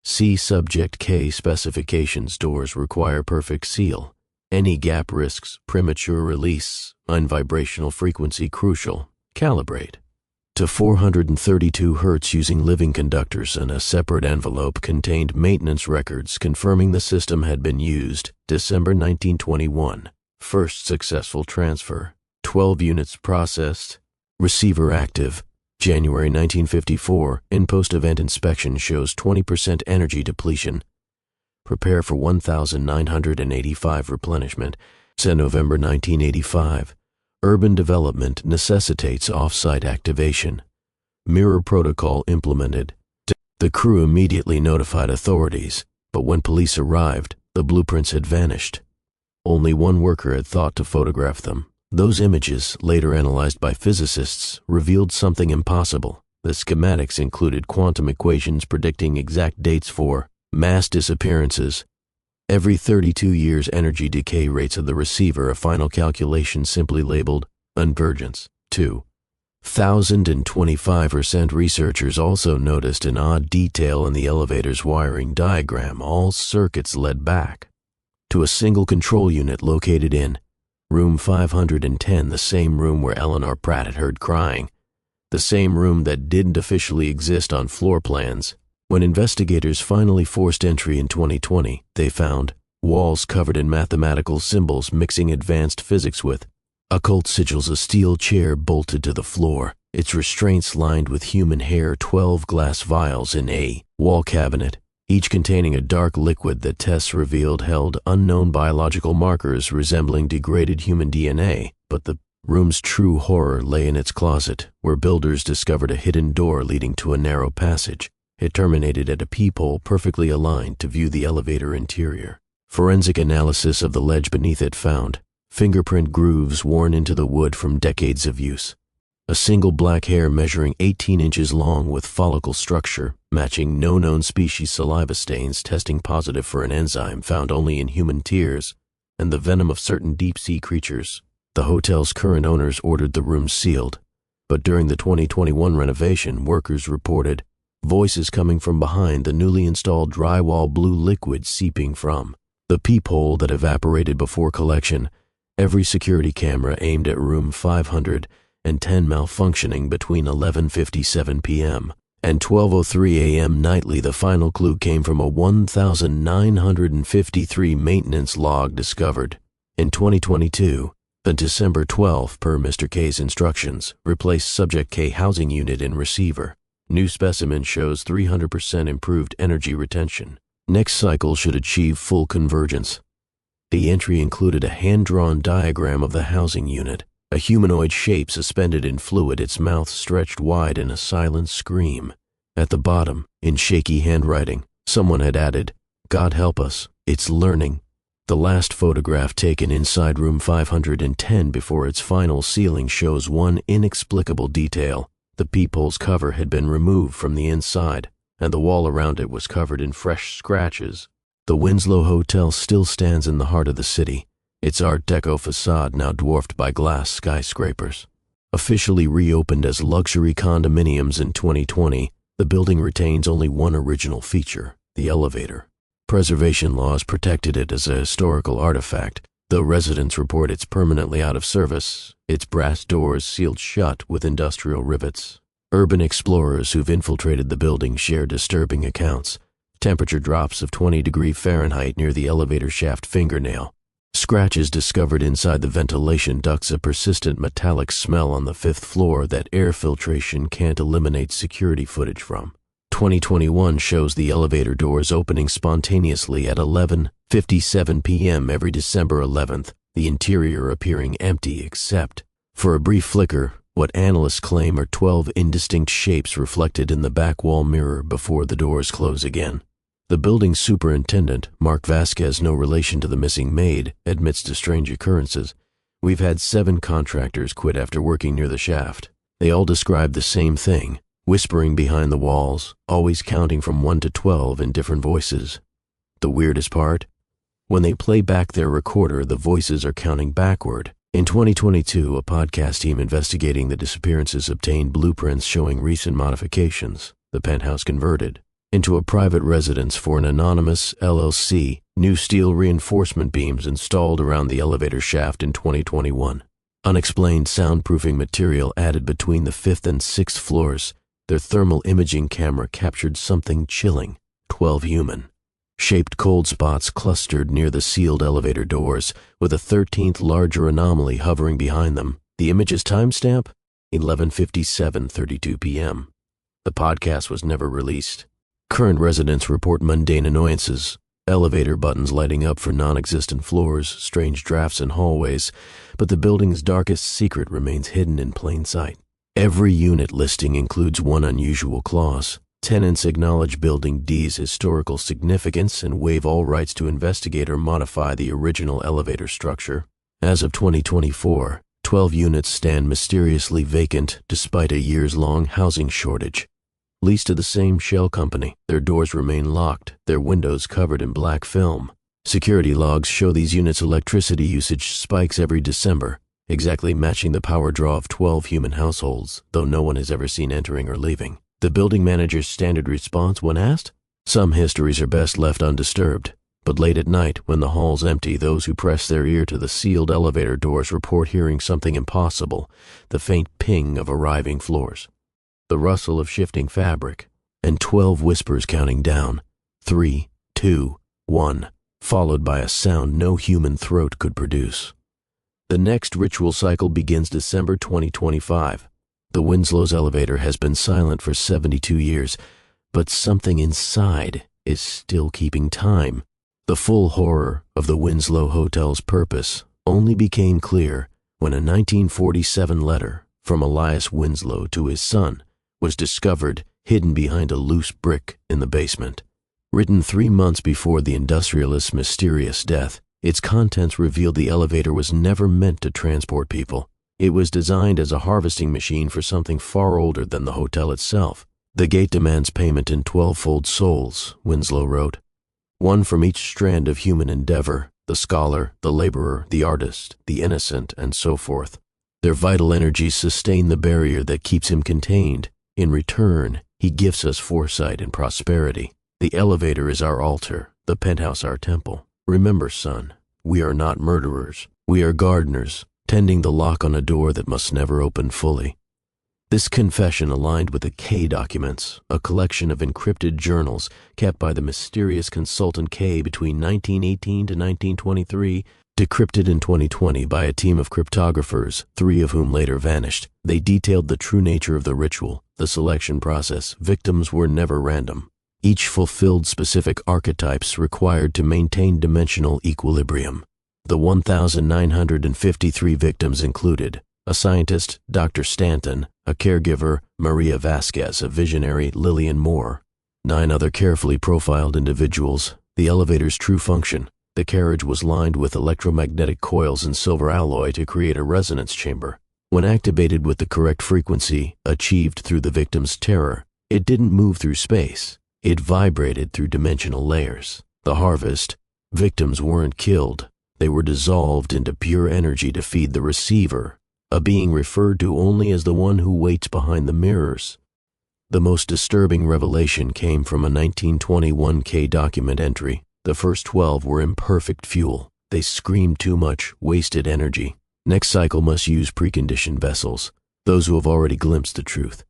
See Subject K specifications. Doors require perfect seal. Any gap risks premature release. Unvibrational frequency crucial. Calibrate to 432 Hz using living conductors, and a separate envelope contained maintenance records confirming the system had been used. December 1921. First successful transfer. 12 units processed. Receiver active. January 1954. In post-event inspection shows 20% energy depletion. Prepare for 1,985 replenishment. November 1985. Urban development necessitates off-site activation. Mirror protocol implemented. The crew immediately notified authorities, but when police arrived, the blueprints had vanished. Only one worker had thought to photograph them. Those images, later analyzed by physicists, revealed something impossible. The schematics included quantum equations predicting exact dates for mass disappearances. Every 32 years energy decay rates of the receiver, a final calculation simply labeled unvergence. 2,025%. Researchers also noticed an odd detail in the elevator's wiring diagram. All circuits led back to a single control unit located in room 510, the same room where Eleanor Pratt had heard crying, the same room that didn't officially exist on floor plans. When investigators finally forced entry in 2020, they found walls covered in mathematical symbols mixing advanced physics with occult sigils, a steel chair bolted to the floor, its restraints lined with human hair, 12 glass vials in a wall cabinet, each containing a dark liquid that tests revealed held unknown biological markers resembling degraded human DNA. But the room's true horror lay in its closet, where builders discovered a hidden door leading to a narrow passage. It terminated at a peephole perfectly aligned to view the elevator interior. Forensic analysis of the ledge beneath it found fingerprint grooves worn into the wood from decades of use. A single black hair measuring 18 inches long with follicle structure, matching no known species saliva stains testing positive for an enzyme found only in human tears, and the venom of certain deep-sea creatures. The hotel's current owners ordered the room sealed, but during the 2021 renovation, workers reported voices coming from behind the newly installed drywall, blue liquid seeping from the peephole that evaporated before collection. Every security camera aimed at room 510 malfunctioning between 11:57 p.m. and 12:03 a.m. nightly. The final clue came from a 1,953 maintenance log discovered in 2022. The December 12, per Mr. K's instructions, replaced Subject K housing unit in receiver. New specimen shows 300% improved energy retention. Next cycle should achieve full convergence. The entry included a hand-drawn diagram of the housing unit, a humanoid shape suspended in fluid, its mouth stretched wide in a silent scream. At the bottom, in shaky handwriting, someone had added, God help us, it's learning. The last photograph taken inside room 510 before its final sealing shows one inexplicable detail. The peephole's cover had been removed from the inside, and the wall around it was covered in fresh scratches. The Winslow Hotel still stands in the heart of the city, its Art Deco facade now dwarfed by glass skyscrapers. Officially reopened as luxury condominiums in 2020, the building retains only one original feature, the elevator. Preservation laws protected it as a historical artifact, though residents report it's permanently out of service, its brass doors sealed shut with industrial rivets. Urban explorers who've infiltrated the building share disturbing accounts. Temperature drops of 20 degrees Fahrenheit near the elevator shaft fingernail. Scratches discovered inside the ventilation ducts, a persistent metallic smell on the 5th floor that air filtration can't eliminate security footage from. 2021 shows the elevator doors opening spontaneously at 11:57 p.m. every December 11th, the interior appearing empty except for a brief flicker, what analysts claim are 12 indistinct shapes reflected in the back wall mirror before the doors close again. The building's superintendent, Mark Vasquez, no relation to the missing maid, admits to strange occurrences. We've had 7 contractors quit after working near the shaft. They all describe the same thing, whispering behind the walls, always counting from 1 to 12 in different voices. The weirdest part? When they play back their recorder, the voices are counting backward. In 2022, a podcast team investigating the disappearances obtained blueprints showing recent modifications. The penthouse converted into a private residence for an anonymous LLC, new steel reinforcement beams installed around the elevator shaft in 2021. Unexplained soundproofing material added between the 5th and 6th floors. Their thermal imaging camera captured something chilling, 12 human. Shaped cold spots clustered near the sealed elevator doors, with a 13th larger anomaly hovering behind them. The image's timestamp? 11:57:32 p.m. The podcast was never released. Current residents report mundane annoyances, elevator buttons lighting up for non-existent floors, strange drafts in hallways, but the building's darkest secret remains hidden in plain sight. Every unit listing includes one unusual clause. Tenants acknowledge Building D's historical significance and waive all rights to investigate or modify the original elevator structure. As of 2024, 12 units stand mysteriously vacant despite a years-long housing shortage. Leased to the same shell company, their doors remain locked, their windows covered in black film. Security logs show these units' electricity usage spikes every December, exactly matching the power draw of 12 human households, though no one is ever seen entering or leaving. The building manager's standard response when asked? Some histories are best left undisturbed, but late at night, when the hall's empty, those who press their ear to the sealed elevator doors report hearing something impossible, the faint ping of arriving floors, the rustle of shifting fabric, and 12 whispers counting down, 3, 2, 1, followed by a sound no human throat could produce. The next ritual cycle begins December 2025. The Winslow's elevator has been silent for 72 years, but something inside is still keeping time. The full horror of the Winslow Hotel's purpose only became clear when a 1947 letter from Elias Winslow to his son was discovered hidden behind a loose brick in the basement. Written 3 months before the industrialist's mysterious death, its contents revealed the elevator was never meant to transport people. It was designed as a harvesting machine for something far older than the hotel itself. The gate demands payment in 12-fold souls, Winslow wrote. One from each strand of human endeavor, the scholar, the laborer, the artist, the innocent, and so forth. Their vital energies sustain the barrier that keeps him contained. In return, he gifts us foresight and prosperity. The elevator is our altar, the penthouse our temple. Remember, son, we are not murderers. We are gardeners, tending the lock on a door that must never open fully. This confession aligned with the K documents, a collection of encrypted journals kept by the mysterious consultant K between 1918 to 1923, decrypted in 2020 by a team of cryptographers, 3 of whom later vanished. They detailed the true nature of the ritual, the selection process. Victims were never random. Each fulfilled specific archetypes required to maintain dimensional equilibrium. The 1,953 victims included a scientist, Dr. Stanton, a caregiver, Maria Vasquez, a visionary, Lillian Moore, 9 other carefully profiled individuals, The elevator's true function: the carriage was lined with electromagnetic coils and silver alloy to create a resonance chamber. When activated with the correct frequency, achieved through the victim's terror, it didn't move through space. It vibrated through dimensional layers. The harvest: victims weren't killed. They were dissolved into pure energy to feed the receiver, a being referred to only as the one who waits behind the mirrors. The most disturbing revelation came from a 1921 document entry. The first 12 were imperfect fuel. They screamed too much, wasted energy. Next cycle must use preconditioned vessels, those who have already glimpsed the truth.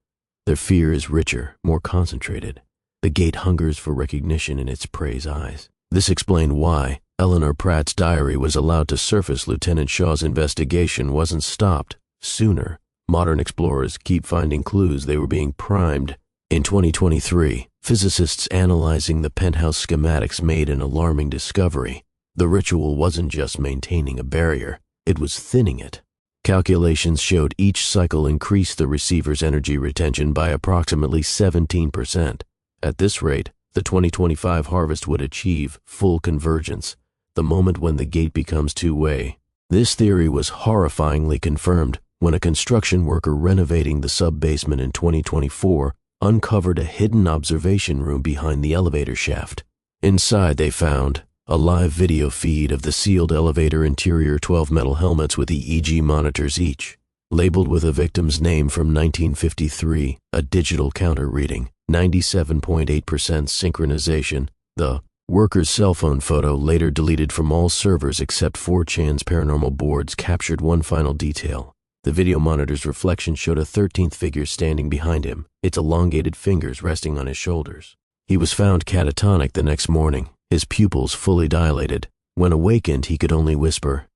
Their fear is richer, more concentrated. The gate hungers for recognition in its prey's eyes. This explained why Eleanor Pratt's diary was allowed to surface. Lieutenant Shaw's investigation wasn't stopped sooner. Modern explorers keep finding clues. They were being primed. In 2023, physicists analyzing the penthouse schematics made an alarming discovery. The ritual wasn't just maintaining a barrier, it was thinning it. Calculations showed each cycle increased the receiver's energy retention by approximately 17%. At this rate, the 2025 harvest would achieve full convergence, the moment when the gate becomes two-way. This theory was horrifyingly confirmed when a construction worker renovating the sub-basement in 2024 uncovered a hidden observation room behind the elevator shaft. Inside they found a live video feed of the sealed elevator interior, 12 metal helmets with EEG monitors each, labeled with a victim's name from 1953, a digital counter reading, 97.8% synchronization. The worker's cell phone photo, later deleted from all servers except 4chan's paranormal boards, captured one final detail. The video monitor's reflection showed a 13th figure standing behind him, its elongated fingers resting on his shoulders. He was found catatonic the next morning, his pupils fully dilated. When awakened, he could only whisper,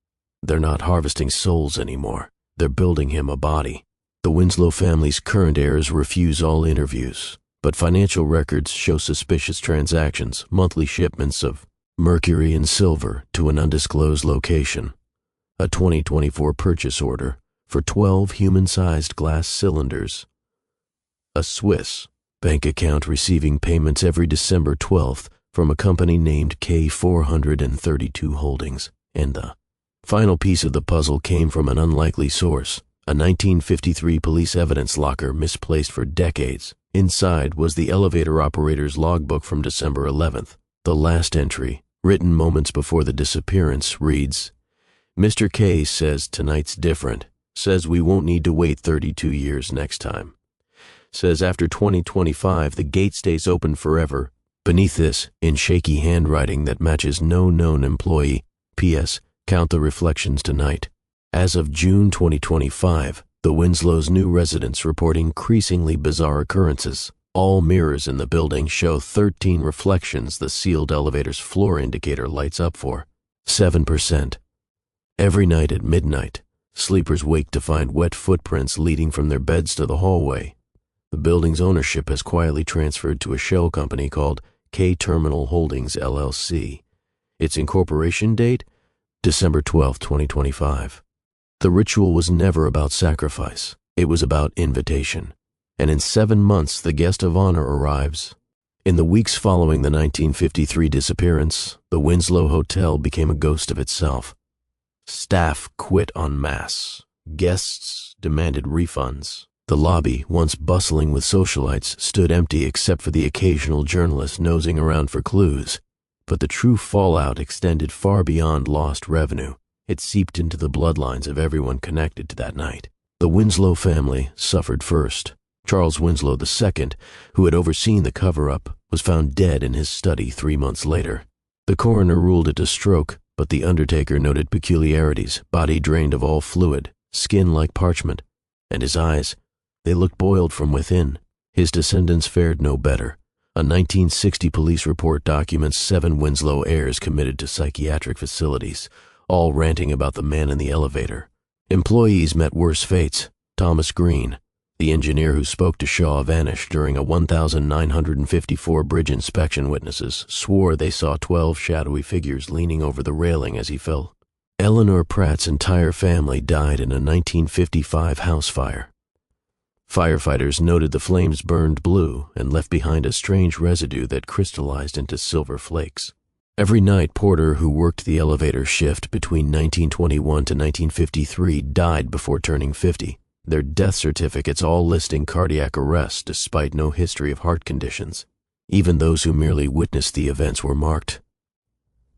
"They're not harvesting souls anymore. They're building him a body." The Winslow family's current heirs refuse all interviews, but financial records show suspicious transactions, monthly shipments of mercury and silver to an undisclosed location, a 2024 purchase order for 12 human-sized glass cylinders, a Swiss bank account receiving payments every December 12th from a company named K432 Holdings, and the final piece of the puzzle came from an unlikely source, a 1953 police evidence locker misplaced for decades. Inside was the elevator operator's logbook from December 11th. The last entry, written moments before the disappearance, reads, "Mr. K says tonight's different. Says we won't need to wait 32 years next time. Says after 2025 the gate stays open forever." Beneath this, in shaky handwriting that matches no known employee, P.S. Count the reflections tonight. As of June 2025, the Winslow's new residents report increasingly bizarre occurrences. All mirrors in the building show 13 reflections the sealed elevator's floor indicator lights up for. 7%. Every night at midnight, sleepers wake to find wet footprints leading from their beds to the hallway. The building's ownership has quietly transferred to a shell company called K Terminal Holdings LLC. Its incorporation date? December 12, 2025. The ritual was never about sacrifice. It was about invitation. And in 7 months, the guest of honor arrives. In the weeks following the 1953 disappearance, the Winslow Hotel became a ghost of itself. Staff quit en masse. Guests demanded refunds. The lobby, once bustling with socialites, stood empty except for the occasional journalist nosing around for clues. But the true fallout extended far beyond lost revenue. It seeped into the bloodlines of everyone connected to that night. The Winslow family suffered first. Charles Winslow II, who had overseen the cover-up, was found dead in his study 3 months later. The coroner ruled it a stroke, but the undertaker noted peculiarities: body drained of all fluid, skin like parchment, and his eyes, they looked boiled from within. His descendants fared no better. A 1960 police report documents 7 Winslow heirs committed to psychiatric facilities, all ranting about the man in the elevator. Employees met worse fates. Thomas Green, the engineer who spoke to Shaw, vanished during a 1,954 bridge inspection. Witnesses swore they saw 12 shadowy figures leaning over the railing as he fell. Eleanor Pratt's entire family died in a 1955 house fire. Firefighters noted the flames burned blue and left behind a strange residue that crystallized into silver flakes. Every night, Porter, who worked the elevator shift between 1921 to 1953, died before turning 50. Their death certificates all listing cardiac arrest despite no history of heart conditions. Even those who merely witnessed the events were marked.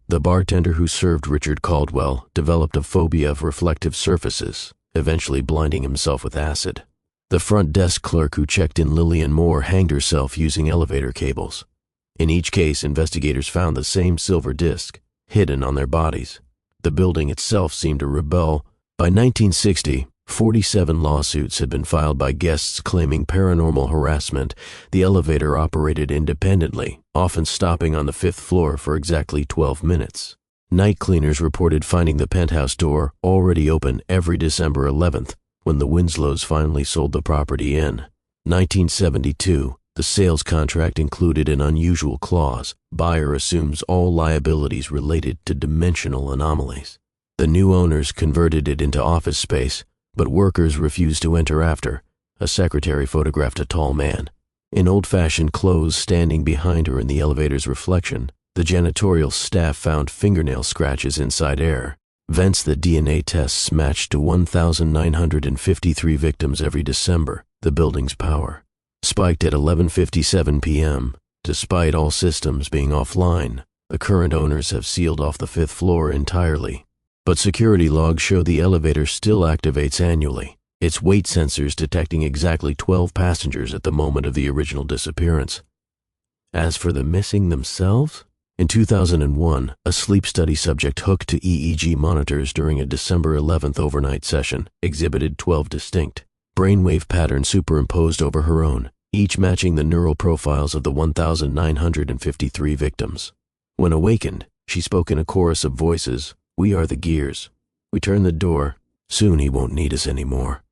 The bartender who served Richard Caldwell developed a phobia of reflective surfaces, eventually blinding himself with acid. The front desk clerk who checked in Lillian Moore hanged herself using elevator cables. In each case, investigators found the same silver disc, hidden on their bodies. The building itself seemed to rebel. By 1960, 47 lawsuits had been filed by guests claiming paranormal harassment. The elevator operated independently, often stopping on the 5th floor for exactly 12 minutes. Night cleaners reported finding the penthouse door already open every December 11th when the Winslows finally sold the property in 1972. The sales contract included an unusual clause: buyer assumes all liabilities related to dimensional anomalies. The new owners converted it into office space, but workers refused to enter after. A secretary photographed a tall man in old-fashioned clothes standing behind her in the elevator's reflection. The janitorial staff found fingernail scratches inside air, vents that DNA tests matched to 1,953 victims every December. The building's power spiked at 11:57 p.m. Despite all systems being offline, the current owners have sealed off the 5th floor entirely. But security logs show the elevator still activates annually, its weight sensors detecting exactly 12 passengers at the moment of the original disappearance. As for the missing themselves, in 2001, a sleep study subject hooked to EEG monitors during a December 11th overnight session exhibited 12 distinct brainwave patterns superimposed over her own, each matching the neural profiles of the 1,953 victims. When awakened, she spoke in a chorus of voices. "We are the gears. We turn the door. Soon he won't need us anymore."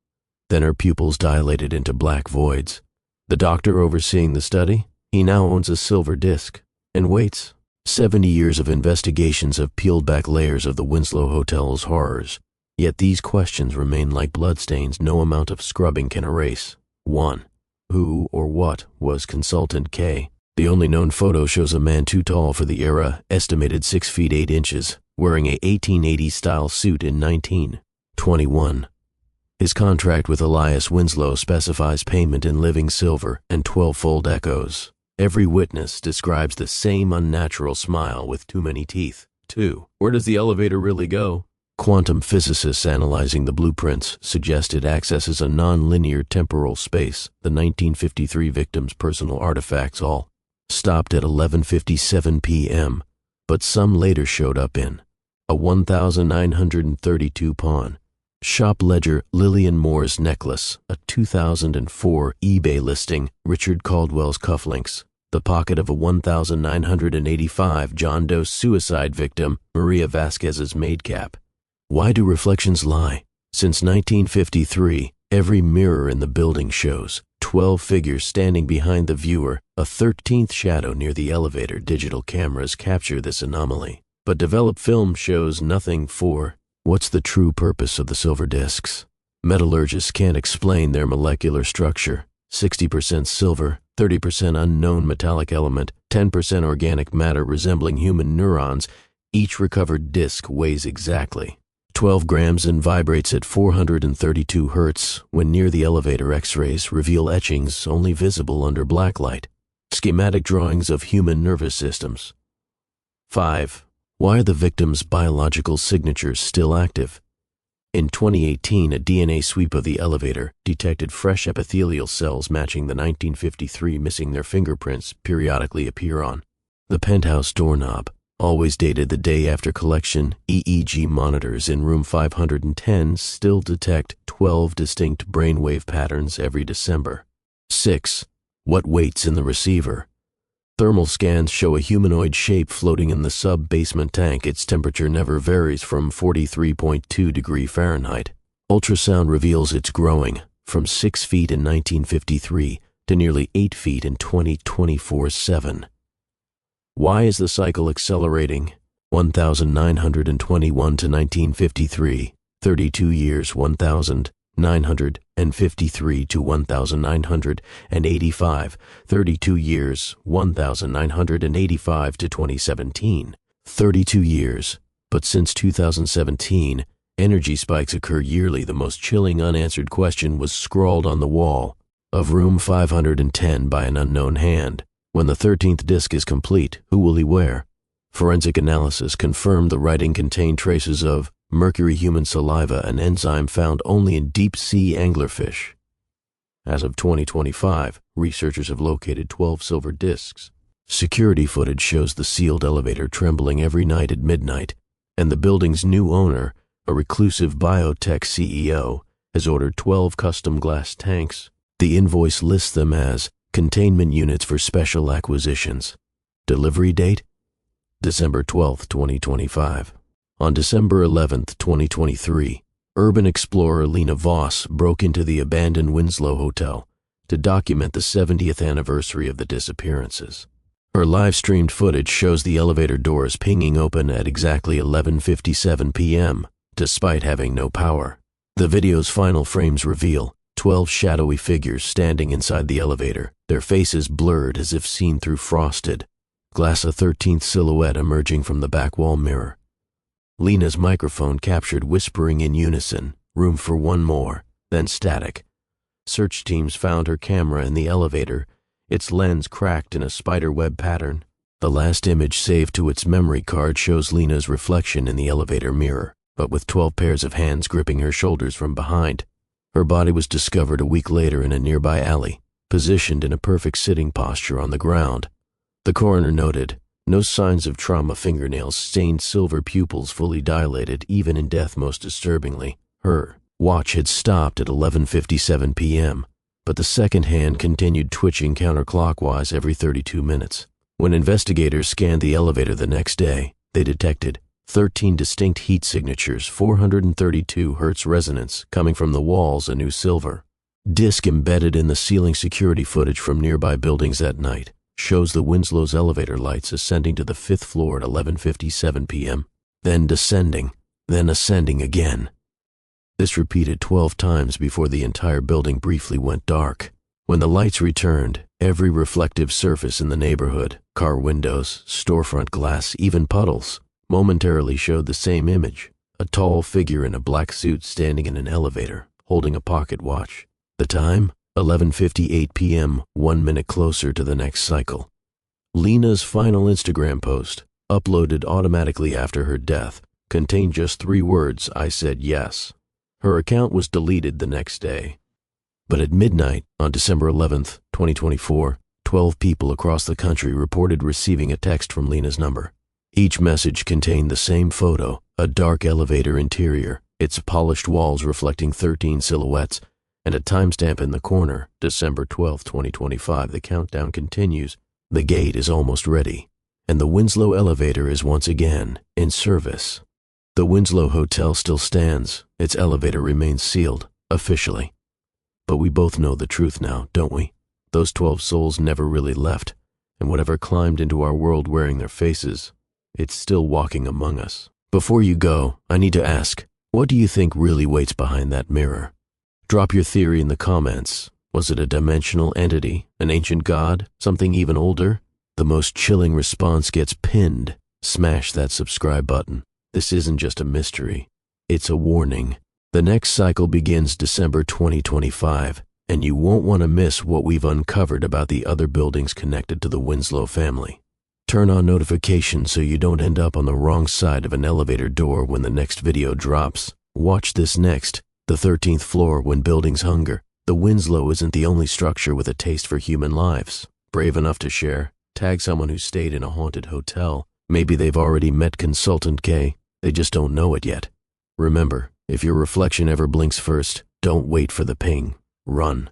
Then her pupils dilated into black voids. The doctor overseeing the study, he now owns a silver disc and waits. 70 years of investigations have peeled back layers of the Winslow Hotel's horrors. Yet these questions remain like bloodstains no amount of scrubbing can erase. 1. Who or what was Consultant K? The only known photo shows a man too tall for the era, estimated 6 feet 8 inches, wearing a 1880s-style suit in 1921. His contract with Elias Winslow specifies payment in living silver and 12-fold echoes. Every witness describes the same unnatural smile with too many teeth. 2. Where does the elevator really go? Quantum physicists analyzing the blueprints suggested accesses a non-linear temporal space. The 1953 victims' personal artifacts all stopped at 11:57 p.m., but some later showed up in a 1,932 pawn shop ledger. Lillian Moore's necklace, a 2004 eBay listing. Richard Caldwell's cufflinks, the pocket of a 1,985 John Doe suicide victim. Maria Vasquez's maid cap. Why do reflections lie? Since 1953, every mirror in the building shows 12 figures standing behind the viewer, a 13th shadow near the elevator. Digital cameras capture this anomaly, but developed film shows nothing. For what's the true purpose of the silver discs? Metallurgists can't explain their molecular structure. 60% silver, 30% unknown metallic element, 10% organic matter resembling human neurons. Each recovered disc weighs exactly 12 grams and vibrates at 432 hertz. When near the elevator, X-rays reveal etchings only visible under blacklight. Schematic drawings of human nervous systems. 5. Why are the victims' biological signatures still active? In 2018, a DNA sweep of the elevator detected fresh epithelial cells matching the 1953 missing. Their fingerprints periodically appear on the penthouse doorknob. Always dated the day after collection, EEG monitors in room 510 still detect 12 distinct brainwave patterns every December. 6. What waits in the receiver? Thermal scans show a humanoid shape floating in the sub-basement tank. Its temperature never varies from 43.2 degrees Fahrenheit. Ultrasound reveals it's growing from 6 feet in 1953 to nearly 8 feet in 2024-7. Why is the cycle accelerating? 1,921 to 1953, 32 years. 1,953 to 1,985, 32 years. 1,985 to 2017, 32 years, but since 2017, energy spikes occur yearly. The most chilling unanswered question was scrawled on the wall of room 510 by an unknown hand. When the 13th disc is complete, who will he wear? Forensic analysis confirmed the writing contained traces of mercury human saliva, an enzyme found only in deep-sea anglerfish. As of 2025, researchers have located 12 silver discs. Security footage shows the sealed elevator trembling every night at midnight, and the building's new owner, a reclusive biotech CEO, has ordered 12 custom glass tanks. The invoice lists them as containment units for special acquisitions. Delivery date? December 12, 2025. On December 11, 2023, urban explorer Lena Voss broke into the abandoned Winslow Hotel to document the 70th anniversary of the disappearances. Her live-streamed footage shows the elevator doors pinging open at exactly 11:57 p.m., despite having no power. The video's final frames reveal 12 shadowy figures standing inside the elevator, their faces blurred as if seen through frosted glass, a 13th silhouette emerging from the back wall mirror. Lena's microphone captured whispering in unison, room for one more, then static. Search teams found her camera in the elevator, its lens cracked in a spiderweb pattern. The last image saved to its memory card shows Lena's reflection in the elevator mirror, but with 12 pairs of hands gripping her shoulders from behind. Her body was discovered a week later in a nearby alley, positioned in a perfect sitting posture on the ground. The coroner noted, no signs of trauma, fingernails stained, silver pupils fully dilated, even in death. Most disturbingly, her watch had stopped at 11:57 p.m., but the second hand continued twitching counterclockwise every 32 minutes. When investigators scanned the elevator the next day, they detected 13 distinct heat signatures, 432 Hz resonance coming from the walls, a new silver disc embedded in the ceiling. Security footage from nearby buildings that night shows the Winslow's elevator lights ascending to the 5th floor at 11:57 p.m., then descending, then ascending again. This repeated 12 times before the entire building briefly went dark. When the lights returned, every reflective surface in the neighborhood, car windows, storefront glass, even puddles, momentarily showed the same image, a tall figure in a black suit standing in an elevator, holding a pocket watch. The time? 11:58 p.m., 1 minute closer to the next cycle. Lena's final Instagram post, uploaded automatically after her death, contained just 3 words: "I said yes." Her account was deleted the next day. But at midnight, on December 11, 2024, 12 people across the country reported receiving a text from Lena's number. Each message contained the same photo, a dark elevator interior, its polished walls reflecting 13 silhouettes, and a timestamp in the corner, December 12, 2025. The countdown continues. The gate is almost ready, and the Winslow elevator is once again in service. The Winslow Hotel still stands. Its elevator remains sealed, officially. But we both know the truth now, don't we? Those 12 souls never really left, and whatever climbed into our world wearing their faces, it's still walking among us. Before you go, I need to ask, what do you think really waits behind that mirror? Drop your theory in the comments. Was it a dimensional entity, an ancient god, something even older? The most chilling response gets pinned. Smash that subscribe button. This isn't just a mystery, it's a warning. The next cycle begins December 2025, and you won't want to miss what we've uncovered about the other buildings connected to the Winslow family. Turn on notifications so you don't end up on the wrong side of an elevator door when the next video drops. Watch this next. The 13th floor, when buildings hunger. The Winslow isn't the only structure with a taste for human lives. Brave enough to share? Tag someone who stayed in a haunted hotel. Maybe they've already met Consultant K. They just don't know it yet. Remember, if your reflection ever blinks first, don't wait for the ping. Run.